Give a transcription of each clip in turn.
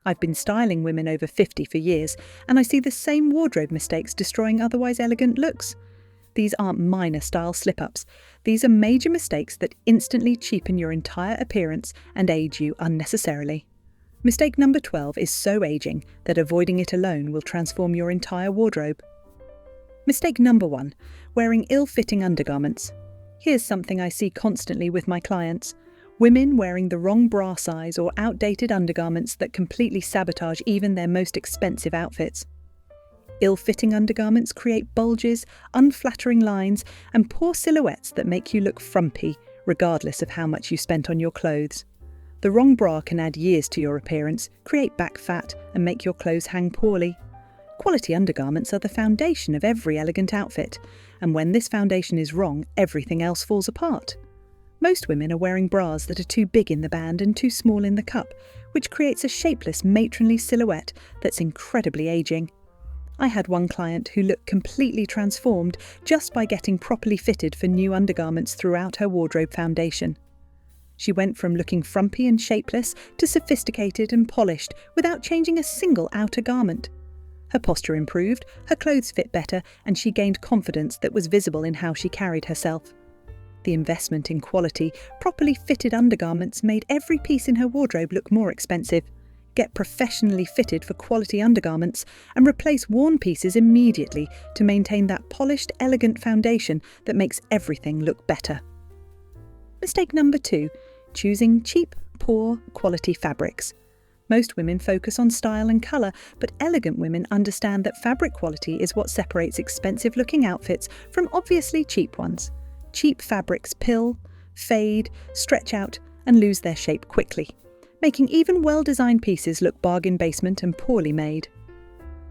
I've been styling women over 50 for years, and I see the same wardrobe mistakes destroying otherwise elegant looks. These aren't minor style slip-ups. These are major mistakes that instantly cheapen your entire appearance and age you unnecessarily. Mistake number 12 is so aging that avoiding it alone will transform your entire wardrobe. Mistake number 1, wearing ill-fitting undergarments. Here's something I see constantly with my clients. Women wearing the wrong bra size or outdated undergarments that completely sabotage even their most expensive outfits. Ill-fitting undergarments create bulges, unflattering lines, and poor silhouettes that make you look frumpy, regardless of how much you spent on your clothes. The wrong bra can add years to your appearance, create back fat, and make your clothes hang poorly. Quality undergarments are the foundation of every elegant outfit, and when this foundation is wrong, everything else falls apart. Most women are wearing bras that are too big in the band and too small in the cup, which creates a shapeless, matronly silhouette that's incredibly aging. I had one client who looked completely transformed just by getting properly fitted for new undergarments throughout her wardrobe foundation. She went from looking frumpy and shapeless to sophisticated and polished without changing a single outer garment. Her posture improved, her clothes fit better, and she gained confidence that was visible in how she carried herself. The investment in quality, properly fitted undergarments made every piece in her wardrobe look more expensive. Get professionally fitted for quality undergarments and replace worn pieces immediately to maintain that polished, elegant foundation that makes everything look better. Mistake number 2, choosing cheap, poor quality fabrics. Most women focus on style and colour, but elegant women understand that fabric quality is what separates expensive-looking outfits from obviously cheap ones. Cheap fabrics pill, fade, stretch out, and lose their shape quickly, making even well-designed pieces look bargain basement and poorly made.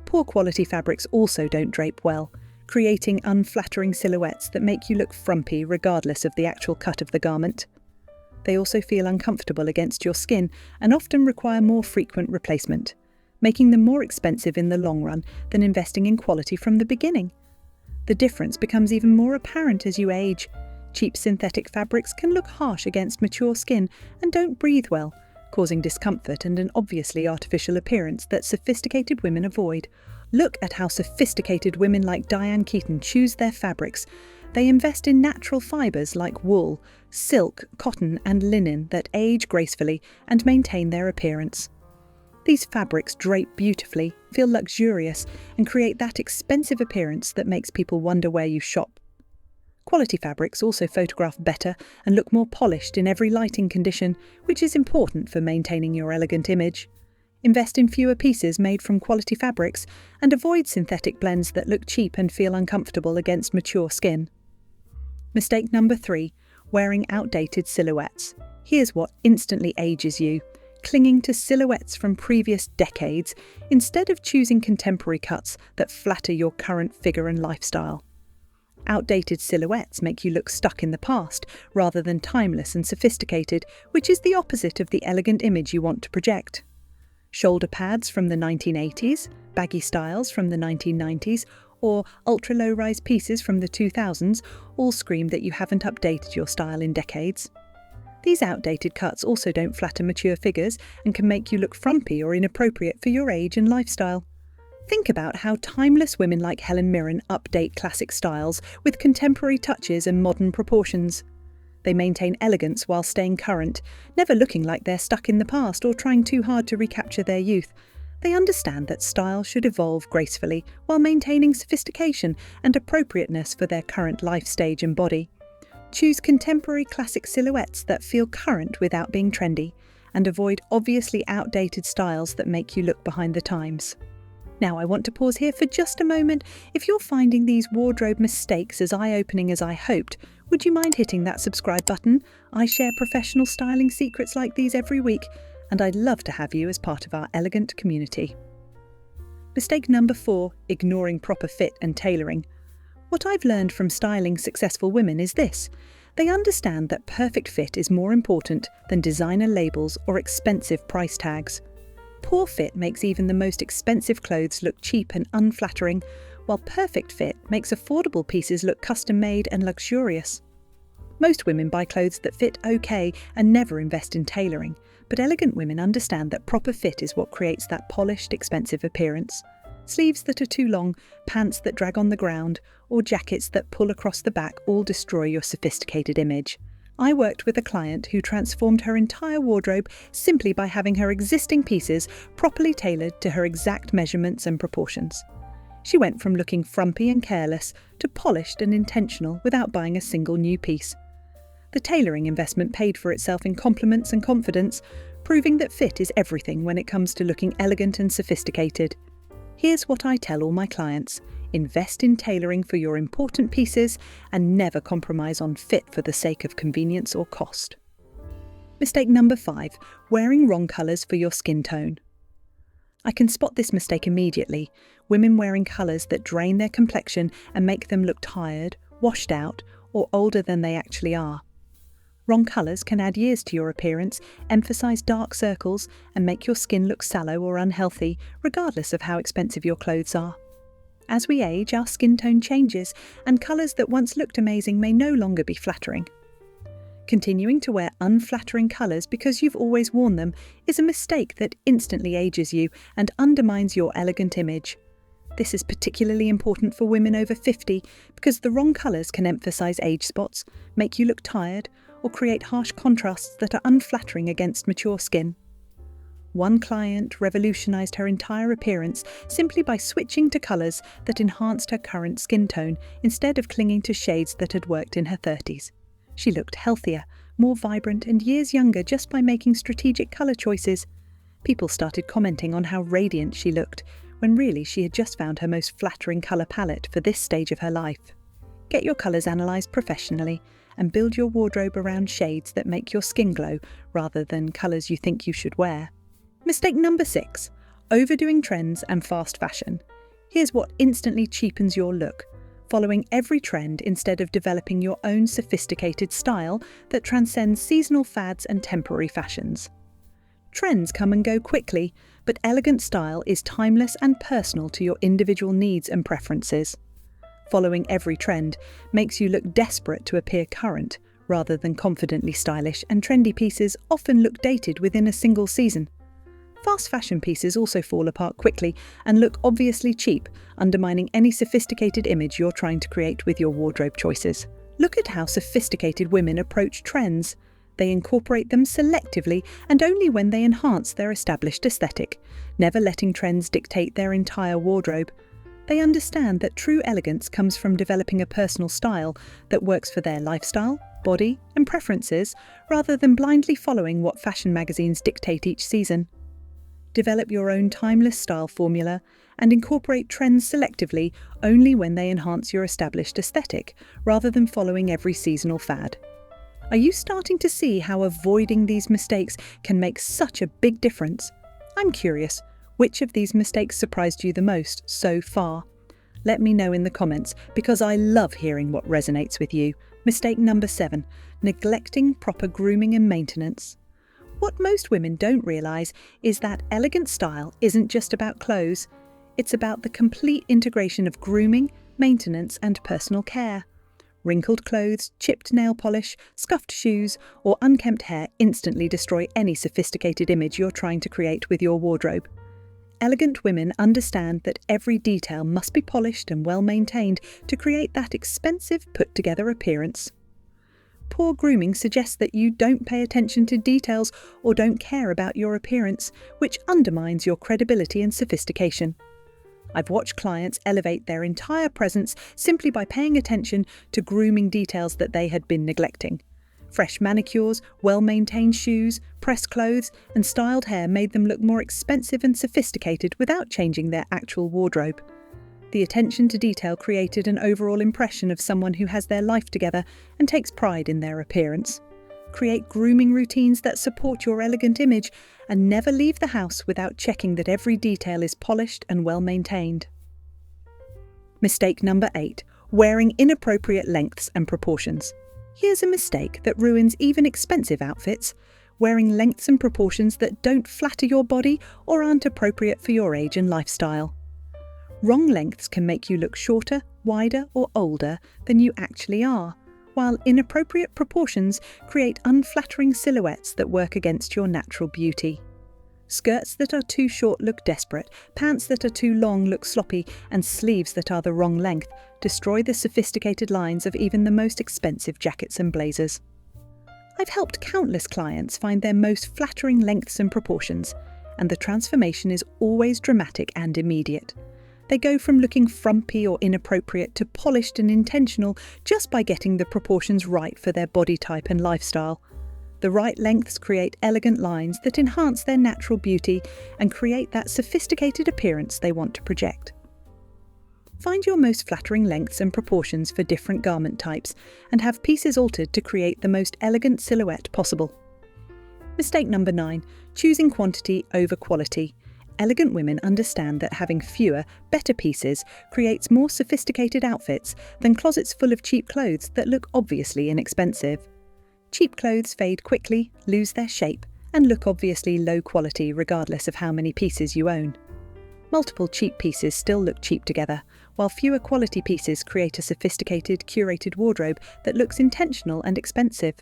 Poor quality fabrics also don't drape well, creating unflattering silhouettes that make you look frumpy regardless of the actual cut of the garment. They also feel uncomfortable against your skin and often require more frequent replacement, making them more expensive in the long run than investing in quality from the beginning. The difference becomes even more apparent as you age. Cheap synthetic fabrics can look harsh against mature skin and don't breathe well, causing discomfort and an obviously artificial appearance that sophisticated women avoid. Look at how sophisticated women like Diane Keaton choose their fabrics. They invest in natural fibres like wool, silk, cotton and linen that age gracefully and maintain their appearance. These fabrics drape beautifully, feel luxurious, and create that expensive appearance that makes people wonder where you shop. Quality fabrics also photograph better and look more polished in every lighting condition, which is important for maintaining your elegant image. Invest in fewer pieces made from quality fabrics and avoid synthetic blends that look cheap and feel uncomfortable against mature skin. Mistake number 3, wearing outdated silhouettes. Here's what instantly ages you. Clinging to silhouettes from previous decades instead of choosing contemporary cuts that flatter your current figure and lifestyle. Outdated silhouettes make you look stuck in the past rather than timeless and sophisticated, which is the opposite of the elegant image you want to project. Shoulder pads from the 1980s, baggy styles from the 1990s, or ultra-low-rise pieces from the 2000s all scream that you haven't updated your style in decades. These outdated cuts also don't flatter mature figures and can make you look frumpy or inappropriate for your age and lifestyle. Think about how timeless women like Helen Mirren update classic styles with contemporary touches and modern proportions. They maintain elegance while staying current, never looking like they're stuck in the past or trying too hard to recapture their youth. They understand that style should evolve gracefully while maintaining sophistication and appropriateness for their current life stage and body. Choose contemporary classic silhouettes that feel current without being trendy, and avoid obviously outdated styles that make you look behind the times. Now, I want to pause here for just a moment. If you're finding these wardrobe mistakes as eye-opening as I hoped, would you mind hitting that subscribe button? I share professional styling secrets like these every week, and I'd love to have you as part of our elegant community. Mistake number 4, ignoring proper fit and tailoring. What I've learned from styling successful women is this: they understand that perfect fit is more important than designer labels or expensive price tags. Poor fit makes even the most expensive clothes look cheap and unflattering, while perfect fit makes affordable pieces look custom-made and luxurious. Most women buy clothes that fit okay and never invest in tailoring, But elegant women understand that proper fit is what creates that polished, expensive appearance. Sleeves that are too long, pants that drag on the ground, or jackets that pull across the back all destroy your sophisticated image. I worked with a client who transformed her entire wardrobe simply by having her existing pieces properly tailored to her exact measurements and proportions. She went from looking frumpy and careless to polished and intentional without buying a single new piece. The tailoring investment paid for itself in compliments and confidence, proving that fit is everything when it comes to looking elegant and sophisticated. Here's what I tell all my clients: invest in tailoring for your important pieces and never compromise on fit for the sake of convenience or cost. Mistake number 5, wearing wrong colours for your skin tone. I can spot this mistake immediately: women wearing colours that drain their complexion and make them look tired, washed out, or older than they actually are. Wrong colours can add years to your appearance, emphasise dark circles, and make your skin look sallow or unhealthy, regardless of how expensive your clothes are. As we age, our skin tone changes, and colours that once looked amazing may no longer be flattering. Continuing to wear unflattering colours because you've always worn them is a mistake that instantly ages you and undermines your elegant image. This is particularly important for women over 50 because the wrong colours can emphasise age spots, make you look tired, or create harsh contrasts that are unflattering against mature skin. One client revolutionised her entire appearance simply by switching to colours that enhanced her current skin tone instead of clinging to shades that had worked in her 30s. She looked healthier, more vibrant, and years younger just by making strategic colour choices. People started commenting on how radiant she looked, when really she had just found her most flattering colour palette for this stage of her life. Get your colours analysed professionally and build your wardrobe around shades that make your skin glow rather than colours you think you should wear. Mistake number 6, overdoing trends and fast fashion. Here's what instantly cheapens your look: following every trend instead of developing your own sophisticated style that transcends seasonal fads and temporary fashions. Trends come and go quickly, but elegant style is timeless and personal to your individual needs and preferences. Following every trend makes you look desperate to appear current, rather than confidently stylish, and trendy pieces often look dated within a single season. Fast fashion pieces also fall apart quickly and look obviously cheap, undermining any sophisticated image you're trying to create with your wardrobe choices. Look at how sophisticated women approach trends. They incorporate them selectively and only when they enhance their established aesthetic, never letting trends dictate their entire wardrobe. They understand that true elegance comes from developing a personal style that works for their lifestyle, body, and preferences, rather than blindly following what fashion magazines dictate each season. Develop your own timeless style formula and incorporate trends selectively only when they enhance your established aesthetic, rather than following every seasonal fad. Are you starting to see how avoiding these mistakes can make such a big difference? I'm curious, which of these mistakes surprised you the most so far? Let me know in the comments, because I love hearing what resonates with you. Mistake number 7, neglecting proper grooming and maintenance. What most women don't realise is that elegant style isn't just about clothes. It's about the complete integration of grooming, maintenance, and personal care. Wrinkled clothes, chipped nail polish, scuffed shoes, or unkempt hair instantly destroy any sophisticated image you're trying to create with your wardrobe. Elegant women understand that every detail must be polished and well maintained to create that expensive, put-together appearance. Poor grooming suggests that you don't pay attention to details or don't care about your appearance, which undermines your credibility and sophistication. I've watched clients elevate their entire presence simply by paying attention to grooming details that they had been neglecting. Fresh manicures, well-maintained shoes, pressed clothes, and styled hair made them look more expensive and sophisticated without changing their actual wardrobe. The attention to detail created an overall impression of someone who has their life together and takes pride in their appearance. Create grooming routines that support your elegant image and never leave the house without checking that every detail is polished and well-maintained. Mistake number 8, wearing inappropriate lengths and proportions. Here's a mistake that ruins even expensive outfits: wearing lengths and proportions that don't flatter your body or aren't appropriate for your age and lifestyle. Wrong lengths can make you look shorter, wider, or older than you actually are, while inappropriate proportions create unflattering silhouettes that work against your natural beauty. Skirts that are too short look desperate, pants that are too long look sloppy, and sleeves that are the wrong length destroy the sophisticated lines of even the most expensive jackets and blazers. I've helped countless clients find their most flattering lengths and proportions, and the transformation is always dramatic and immediate. They go from looking frumpy or inappropriate to polished and intentional just by getting the proportions right for their body type and lifestyle. The right lengths create elegant lines that enhance their natural beauty and create that sophisticated appearance they want to project. Find your most flattering lengths and proportions for different garment types and have pieces altered to create the most elegant silhouette possible. Mistake number 9. Choosing quantity over quality. Elegant women understand that having fewer, better pieces creates more sophisticated outfits than closets full of cheap clothes that look obviously inexpensive. Cheap clothes fade quickly, lose their shape, and look obviously low quality regardless of how many pieces you own. Multiple cheap pieces still look cheap together, while fewer quality pieces create a sophisticated, curated wardrobe that looks intentional and expensive.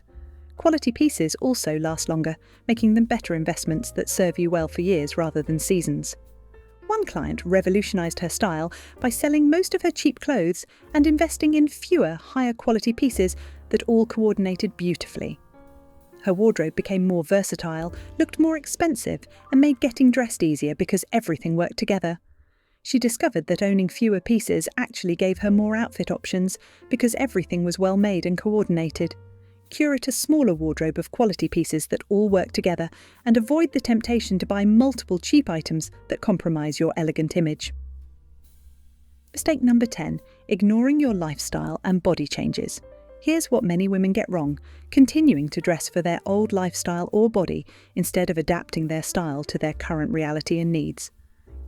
Quality pieces also last longer, making them better investments that serve you well for years rather than seasons. One client revolutionized her style by selling most of her cheap clothes and investing in fewer, higher quality pieces that all coordinated beautifully. Her wardrobe became more versatile, looked more expensive, and made getting dressed easier because everything worked together. She discovered that owning fewer pieces actually gave her more outfit options because everything was well made and coordinated. Curate a smaller wardrobe of quality pieces that all work together and avoid the temptation to buy multiple cheap items that compromise your elegant image. Mistake number 10. Ignoring your lifestyle and body changes. Here's what many women get wrong, continuing to dress for their old lifestyle or body instead of adapting their style to their current reality and needs.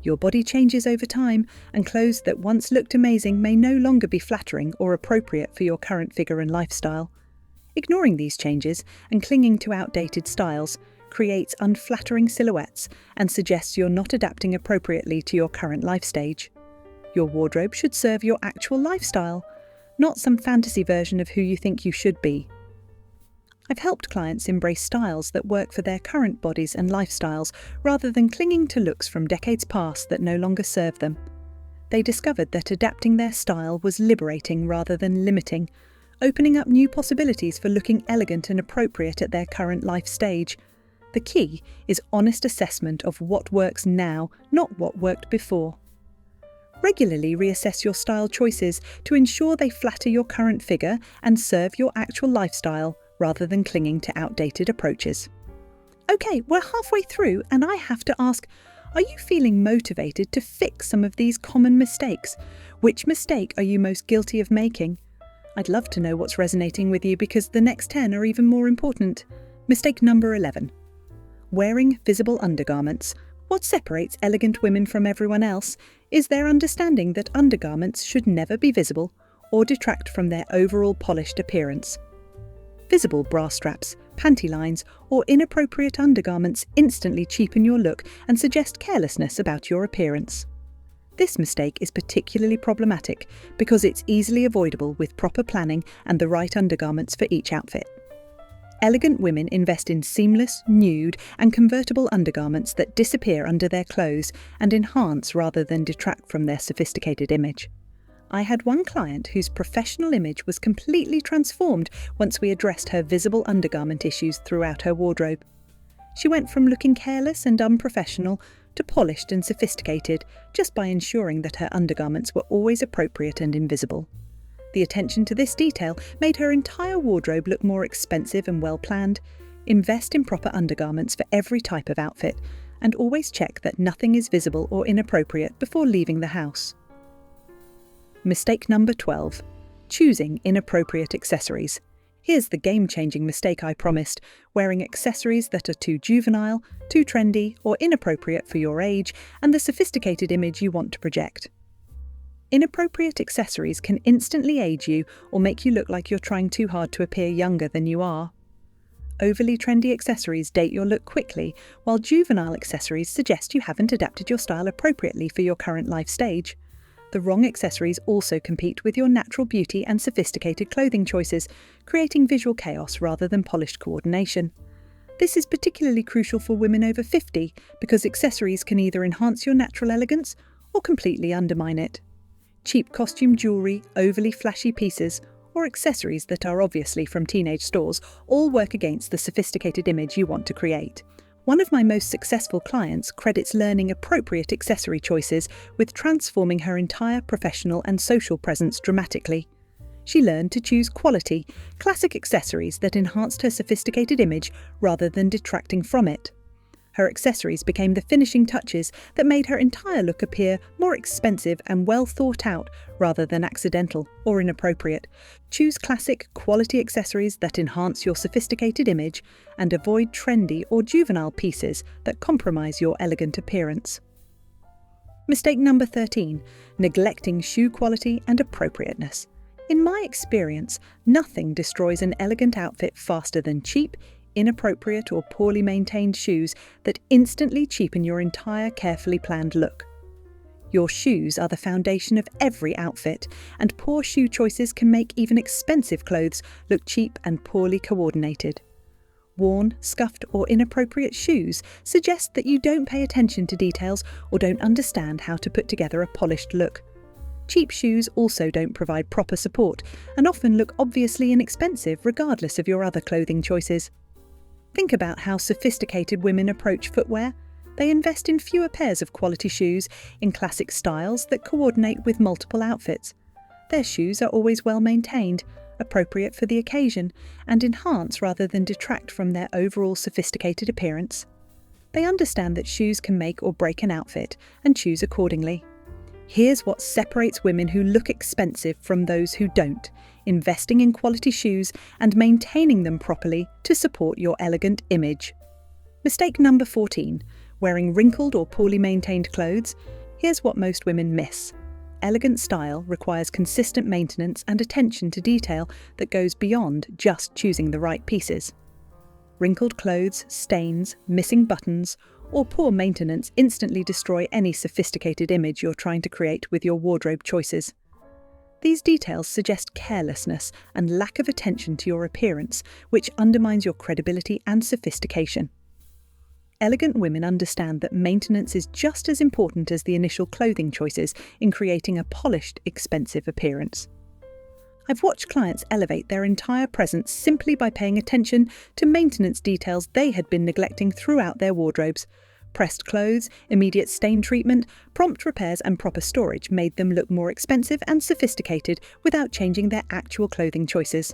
Your body changes over time, and clothes that once looked amazing may no longer be flattering or appropriate for your current figure and lifestyle. Ignoring these changes and clinging to outdated styles creates unflattering silhouettes and suggests you're not adapting appropriately to your current life stage. Your wardrobe should serve your actual lifestyle, not some fantasy version of who you think you should be. I've helped clients embrace styles that work for their current bodies and lifestyles rather than clinging to looks from decades past that no longer serve them. They discovered that adapting their style was liberating rather than limiting, opening up new possibilities for looking elegant and appropriate at their current life stage. The key is honest assessment of what works now, not what worked before. Regularly reassess your style choices to ensure they flatter your current figure and serve your actual lifestyle rather than clinging to outdated approaches. Okay, we're halfway through and I have to ask, are you feeling motivated to fix some of these common mistakes? Which mistake are you most guilty of making? I'd love to know what's resonating with you because the next 10 are even more important. Mistake number 11. Wearing visible undergarments. What separates elegant women from everyone else is their understanding that undergarments should never be visible or detract from their overall polished appearance. Visible bra straps, panty lines, or inappropriate undergarments instantly cheapen your look and suggest carelessness about your appearance. This mistake is particularly problematic because it's easily avoidable with proper planning and the right undergarments for each outfit. Elegant women invest in seamless, nude, and convertible undergarments that disappear under their clothes and enhance rather than detract from their sophisticated image. I had one client whose professional image was completely transformed once we addressed her visible undergarment issues throughout her wardrobe. She went from looking careless and unprofessional to polished and sophisticated just by ensuring that her undergarments were always appropriate and invisible. The attention to this detail made her entire wardrobe look more expensive and well-planned. Invest in proper undergarments for every type of outfit, and always check that nothing is visible or inappropriate before leaving the house. Mistake number 12. Choosing inappropriate accessories. Here's the game-changing mistake I promised: wearing accessories that are too juvenile, too trendy, or inappropriate for your age and the sophisticated image you want to project. Inappropriate accessories can instantly age you or make you look like you're trying too hard to appear younger than you are. Overly trendy accessories date your look quickly, while juvenile accessories suggest you haven't adapted your style appropriately for your current life stage. the wrong accessories also compete with your natural beauty and sophisticated clothing choices, creating visual chaos rather than polished coordination. This is particularly crucial for women over 50 because accessories can either enhance your natural elegance or completely undermine it. Cheap costume jewellery, overly flashy pieces, or accessories that are obviously from teenage stores all work against the sophisticated image you want to create. One of my most successful clients credits learning appropriate accessory choices with transforming her entire professional and social presence dramatically. She learned to choose quality, classic accessories that enhanced her sophisticated image rather than detracting from it. Her accessories became the finishing touches that made her entire look appear more expensive and well thought out rather than accidental or inappropriate. Choose classic, quality accessories that enhance your sophisticated image and avoid trendy or juvenile pieces that compromise your elegant appearance. Mistake number 13, neglecting shoe quality and appropriateness. In my experience, nothing destroys an elegant outfit faster than cheap, inappropriate or poorly maintained shoes that instantly cheapen your entire carefully planned look. Your shoes are the foundation of every outfit, and poor shoe choices can make even expensive clothes look cheap and poorly coordinated. Worn, scuffed or inappropriate shoes suggest that you don't pay attention to details or don't understand how to put together a polished look. Cheap shoes also don't provide proper support and often look obviously inexpensive regardless of your other clothing choices. Think about how sophisticated women approach footwear. They invest in fewer pairs of quality shoes in classic styles that coordinate with multiple outfits. Their shoes are always well maintained, appropriate for the occasion, and enhance rather than detract from their overall sophisticated appearance. They understand that shoes can make or break an outfit and choose accordingly. Here's what separates women who look expensive from those who don't: investing in quality shoes and maintaining them properly to support your elegant image. Mistake number 14, wearing wrinkled or poorly maintained clothes. Here's what most women miss. Elegant style requires consistent maintenance and attention to detail that goes beyond just choosing the right pieces. Wrinkled clothes, stains, missing buttons, or poor maintenance instantly destroy any sophisticated image you're trying to create with your wardrobe choices. These details suggest carelessness and lack of attention to your appearance, which undermines your credibility and sophistication. Elegant women understand that maintenance is just as important as the initial clothing choices in creating a polished, expensive appearance. I've watched clients elevate their entire presence simply by paying attention to maintenance details they had been neglecting throughout their wardrobes. Pressed clothes, immediate stain treatment, prompt repairs and proper storage made them look more expensive and sophisticated without changing their actual clothing choices.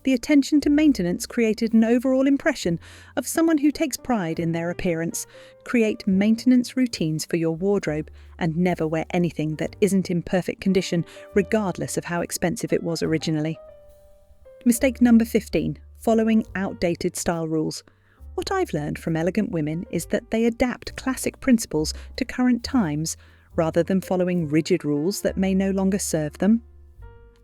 The attention to maintenance created an overall impression of someone who takes pride in their appearance. Create maintenance routines for your wardrobe and never wear anything that isn't in perfect condition, regardless of how expensive it was originally. Mistake number 15, following outdated style rules. What I've learned from elegant women is that they adapt classic principles to current times rather than following rigid rules that may no longer serve them.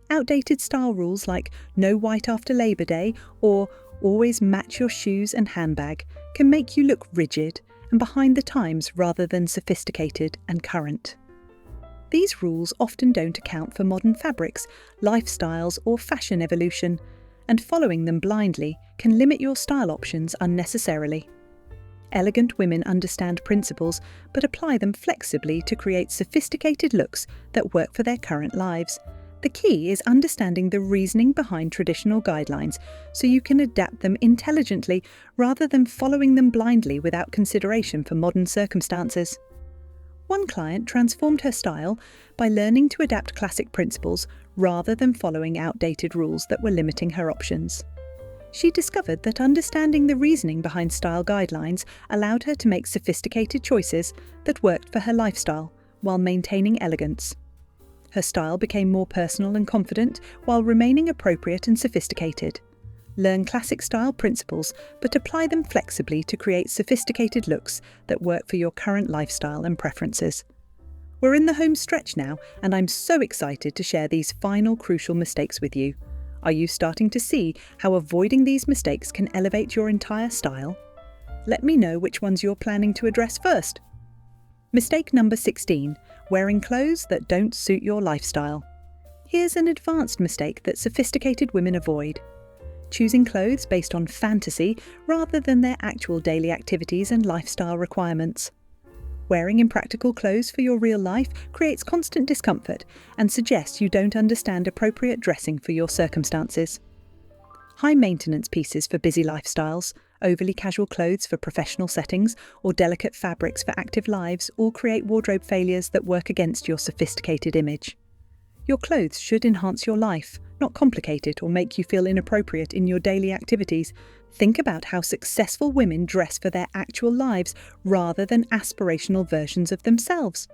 Outdated style rules like no white after Labor Day or always match your shoes and handbag can make you look rigid and behind the times rather than sophisticated and current. These rules often don't account for modern fabrics, lifestyles or fashion evolution, and following them blindly can limit your style options unnecessarily. Elegant women understand principles but apply them flexibly to create sophisticated looks that work for their current lives. The key is understanding the reasoning behind traditional guidelines so you can adapt them intelligently rather than following them blindly without consideration for modern circumstances. One client transformed her style by learning to adapt classic principles rather than following outdated rules that were limiting her options. She discovered that understanding the reasoning behind style guidelines allowed her to make sophisticated choices that worked for her lifestyle while maintaining elegance. Her style became more personal and confident while remaining appropriate and sophisticated. Learn classic style principles, but apply them flexibly to create sophisticated looks that work for your current lifestyle and preferences. We're in the home stretch now, and I'm so excited to share these final crucial mistakes with you. Are you starting to see how avoiding these mistakes can elevate your entire style? Let me know which ones you're planning to address first. Mistake number 16, wearing clothes that don't suit your lifestyle. Here's an advanced mistake that sophisticated women avoid. Choosing clothes based on fantasy rather than their actual daily activities and lifestyle requirements. Wearing impractical clothes for your real life creates constant discomfort and suggests you don't understand appropriate dressing for your circumstances. High-maintenance pieces for busy lifestyles, overly casual clothes for professional settings, or delicate fabrics for active lives all create wardrobe failures that work against your sophisticated image. Your clothes should enhance your life, not complicate it or make you feel inappropriate in your daily activities. Think about how successful women dress for their actual lives rather than aspirational versions of themselves.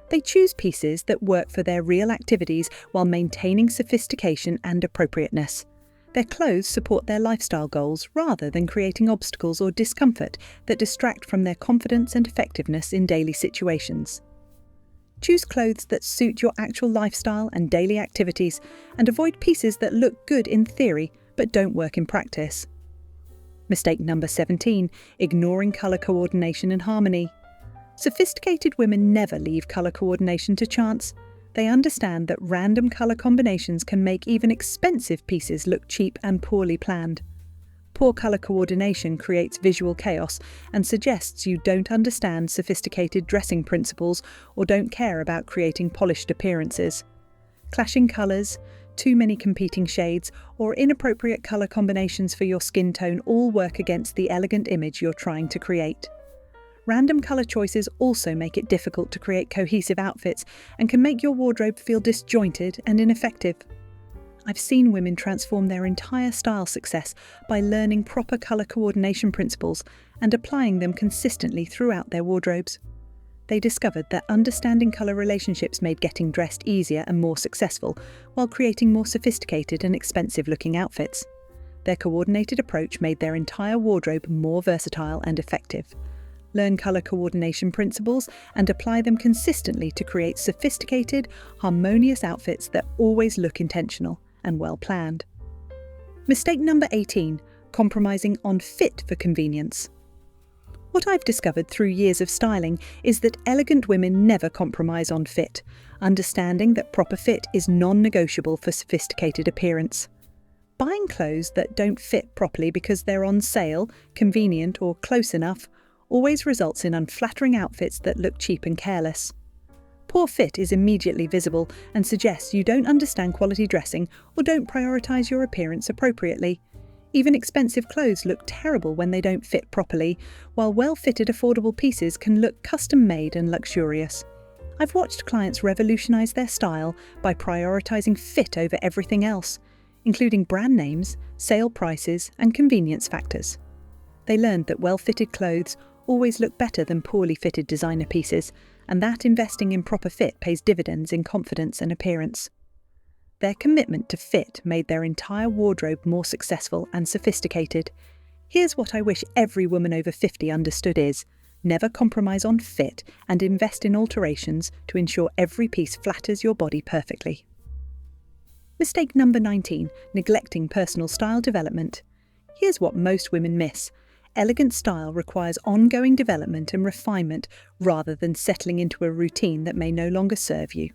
They choose pieces that work for their real activities while maintaining sophistication and appropriateness. Their clothes support their lifestyle goals rather than creating obstacles or discomfort that distract from their confidence and effectiveness in daily situations. Choose clothes that suit your actual lifestyle and daily activities, and avoid pieces that look good in theory but don't work in practice. Mistake number 17, ignoring colour coordination and harmony. Sophisticated women never leave colour coordination to chance. They understand that random colour combinations can make even expensive pieces look cheap and poorly planned. Poor colour coordination creates visual chaos and suggests you don't understand sophisticated dressing principles or don't care about creating polished appearances. Clashing colours, too many competing shades, or inappropriate colour combinations for your skin tone all work against the elegant image you're trying to create. Random colour choices also make it difficult to create cohesive outfits and can make your wardrobe feel disjointed and ineffective. I've seen women transform their entire style success by learning proper colour coordination principles and applying them consistently throughout their wardrobes. They discovered that understanding colour relationships made getting dressed easier and more successful, while creating more sophisticated and expensive-looking outfits. Their coordinated approach made their entire wardrobe more versatile and effective. Learn colour coordination principles and apply them consistently to create sophisticated, harmonious outfits that always look intentional and well planned. Mistake number 18, compromising on fit for convenience. What I've discovered through years of styling is that elegant women never compromise on fit, understanding that proper fit is non-negotiable for sophisticated appearance. Buying clothes that don't fit properly because they're on sale, convenient, or close enough always results in unflattering outfits that look cheap and careless. Poor fit is immediately visible and suggests you don't understand quality dressing or don't prioritise your appearance appropriately. Even expensive clothes look terrible when they don't fit properly, while well-fitted affordable pieces can look custom-made and luxurious. I've watched clients revolutionise their style by prioritising fit over everything else, including brand names, sale prices, and convenience factors. They learned that well-fitted clothes always look better than poorly fitted designer pieces, and that investing in proper fit pays dividends in confidence and appearance. Their commitment to fit made their entire wardrobe more successful and sophisticated. Here's what I wish every woman over 50 understood is: never compromise on fit and invest in alterations to ensure every piece flatters your body perfectly. Mistake number 19, neglecting personal style development. Here's what most women miss. Elegant style requires ongoing development and refinement rather than settling into a routine that may no longer serve you.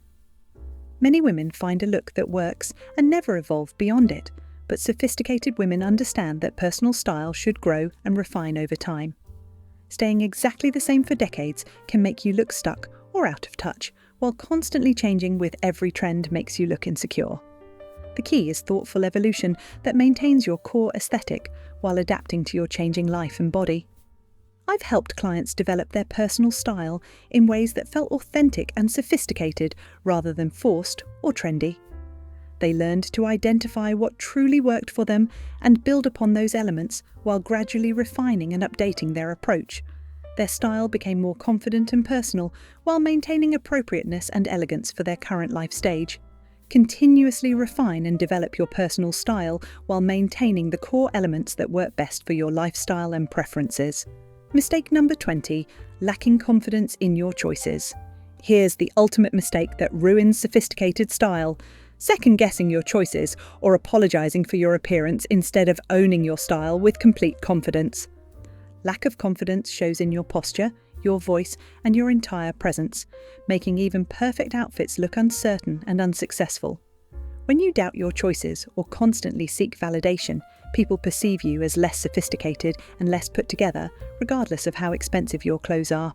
Many women find a look that works and never evolve beyond it, but sophisticated women understand that personal style should grow and refine over time. Staying exactly the same for decades can make you look stuck or out of touch, while constantly changing with every trend makes you look insecure. The key is thoughtful evolution that maintains your core aesthetic while adapting to your changing life and body. I've helped clients develop their personal style in ways that felt authentic and sophisticated rather than forced or trendy. They learned to identify what truly worked for them and build upon those elements while gradually refining and updating their approach. Their style became more confident and personal while maintaining appropriateness and elegance for their current life stage. Continuously refine and develop your personal style while maintaining the core elements that work best for your lifestyle and preferences. Mistake number 20, lacking confidence in your choices. Here's the ultimate mistake that ruins sophisticated style: second-guessing your choices or apologising for your appearance instead of owning your style with complete confidence. Lack of confidence shows in your posture, your voice, and your entire presence, making even perfect outfits look uncertain and unsuccessful. When you doubt your choices or constantly seek validation, people perceive you as less sophisticated and less put together, regardless of how expensive your clothes are.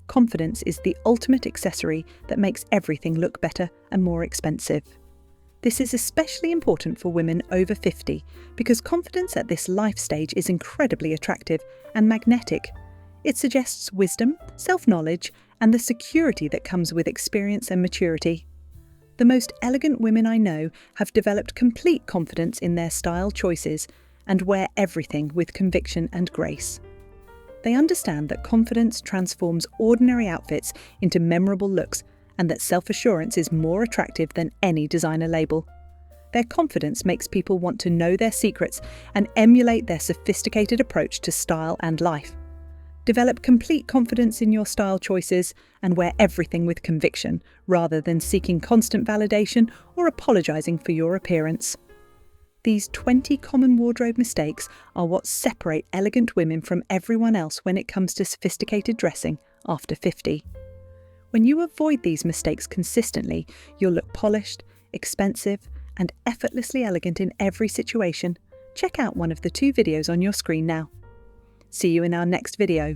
Confidence is the ultimate accessory that makes everything look better and more expensive. This is especially important for women over 50 because confidence at this life stage is incredibly attractive and magnetic. It suggests wisdom, self-knowledge, and the security that comes with experience and maturity. The most elegant women I know have developed complete confidence in their style choices and wear everything with conviction and grace. They understand that confidence transforms ordinary outfits into memorable looks and that self-assurance is more attractive than any designer label. Their confidence makes people want to know their secrets and emulate their sophisticated approach to style and life. Develop complete confidence in your style choices and wear everything with conviction, rather than seeking constant validation or apologizing for your appearance. These 20 common wardrobe mistakes are what separate elegant women from everyone else when it comes to sophisticated dressing after 50. When you avoid these mistakes consistently, you'll look polished, expensive, and effortlessly elegant in every situation. Check out one of the 2 videos on your screen now. See you in our next video.